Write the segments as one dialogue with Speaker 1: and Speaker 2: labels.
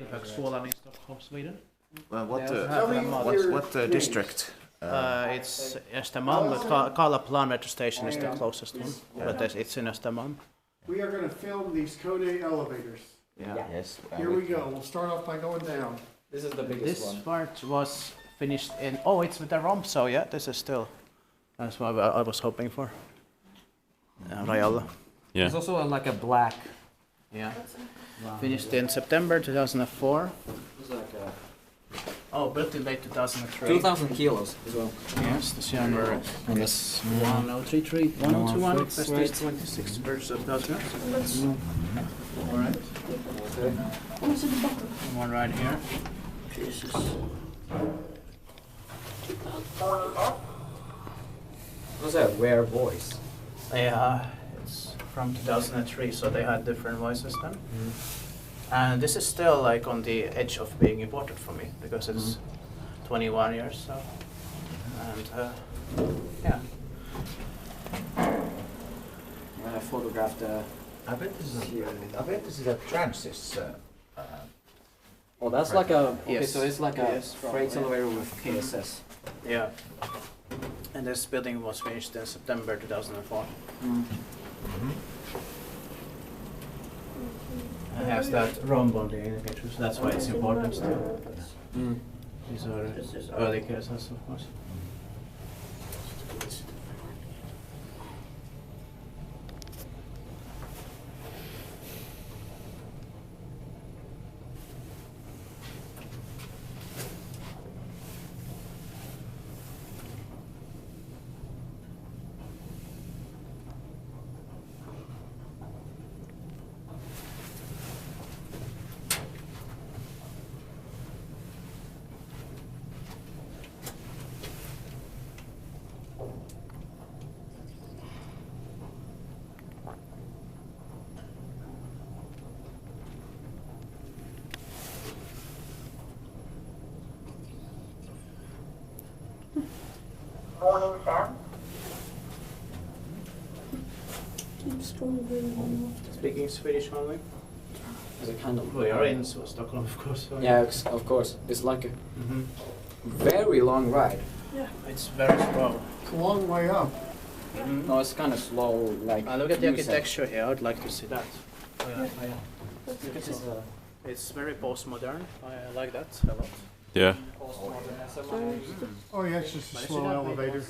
Speaker 1: Högskolan in Stockholm, Sweden.
Speaker 2: What district?
Speaker 1: It's Östermalm, but Karlaplan metro station is the closest one. But it's in Östermalm.
Speaker 3: We are going to film these Kone elevators.
Speaker 1: Yeah.
Speaker 2: Yes.
Speaker 3: Here we go. We'll start off by going down.
Speaker 4: This is the biggest
Speaker 1: This
Speaker 4: one.
Speaker 1: part was finished in. Oh, it's with the romp. So yeah, this is still. That's what I was hoping for. Rajalla.
Speaker 5: Yeah.
Speaker 4: There's also like a black.
Speaker 1: Yeah. Finished in September 2004.
Speaker 4: It's like
Speaker 1: Oh, built in late 2003.
Speaker 4: 2,000 kilos as well.
Speaker 1: Yes, the number is 1033, 1021, that's this 26 version of 2000. Alright.
Speaker 4: Okay.
Speaker 1: One right here.
Speaker 4: What's that? Rare voice.
Speaker 1: Yeah, it's from 2003, so they had different voices then. And this is still like on the edge of being important for me because it's 21 years. So, and yeah.
Speaker 4: I photographed
Speaker 2: I bet this is a Transys.
Speaker 4: Oh, that's like a. Okay,
Speaker 1: Yes.
Speaker 4: so it's like a
Speaker 1: Yes,
Speaker 4: freight
Speaker 1: probably.
Speaker 4: elevator with KSS.
Speaker 1: Yeah. And this building was finished in September 2004. It has that rhomb on the indicator, so that's why it's important still. These are early cases, of course.
Speaker 6: Morning, Sam.
Speaker 1: Speaking Swedish only.
Speaker 4: Is it kind of?
Speaker 1: We are in Stockholm, of course. So
Speaker 4: Yeah, of course. It's like a
Speaker 1: Mhm.
Speaker 4: very long ride.
Speaker 1: It's very slow.
Speaker 3: It's a long way up.
Speaker 4: No, it's kind of slow. Like.
Speaker 1: Look at the
Speaker 4: you said.
Speaker 1: architecture here. I would like to see that. Oh, yeah.
Speaker 4: Look at this.
Speaker 1: It's very postmodern. I like that a lot.
Speaker 5: Yeah.
Speaker 3: Oh yeah, it's just a
Speaker 1: But
Speaker 3: slow elevator.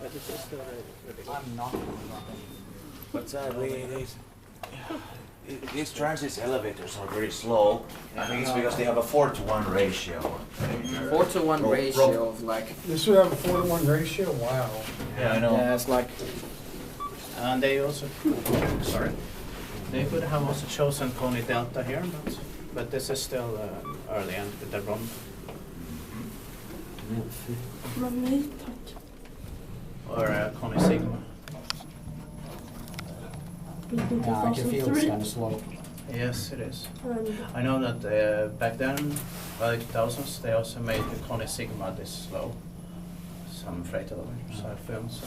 Speaker 1: But it's still very big.
Speaker 4: I'm not.
Speaker 2: But these Transys elevators are very slow. I think it's because they have a 4:1 ratio.
Speaker 4: 4:1 ratio of like.
Speaker 3: This would have a 4:1 ratio? Wow.
Speaker 2: Yeah, I know.
Speaker 4: Yeah, it's like.
Speaker 1: And they also, sorry, they could have also chosen Kone Delta here, but this is still early end with the romp. Or Kone Sigma.
Speaker 4: Yeah, I can feel it's kind of slow.
Speaker 1: Yes, it is. I know that back then, early 2000s, they also made the Kone Sigma this slow. Some freight elevators I filmed, so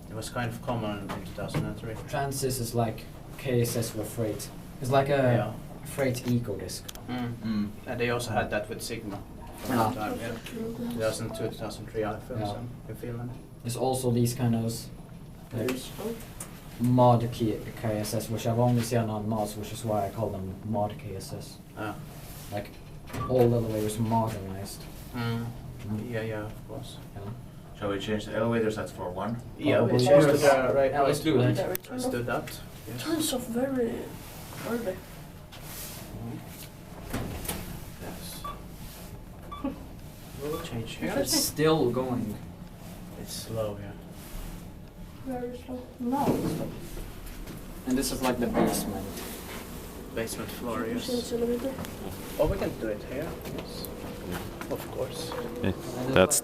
Speaker 1: it was kind of common in 2003.
Speaker 4: Transys is like KSS with freight. It's like a freight eco disc.
Speaker 1: And they also had that with Sigma for
Speaker 4: Yeah.
Speaker 1: some time, yeah. 2002, 2003 I filmed
Speaker 4: Yeah.
Speaker 1: some in Finland.
Speaker 4: There's also these kind of like mod KSS, which I've only seen on mods, which is why I call them mod KSS.
Speaker 1: Ah.
Speaker 4: Like all elevators modernized.
Speaker 1: Yeah, of course.
Speaker 4: Yeah.
Speaker 2: Shall we change the elevators? That's for one.
Speaker 1: Yeah,
Speaker 4: Probably
Speaker 1: we changed to
Speaker 4: yes.
Speaker 1: the right.
Speaker 4: Yeah, let's do that.
Speaker 1: Let's do that. Yes.
Speaker 6: Turns off very early.
Speaker 1: Yes. We'll change here.
Speaker 4: It's still going.
Speaker 1: It's slow, yeah.
Speaker 6: Very slow. No.
Speaker 4: And this is like the basement.
Speaker 1: Basement floor, yes.
Speaker 6: Change elevator.
Speaker 1: Oh, we can do it here. Yes. Of course.
Speaker 5: That's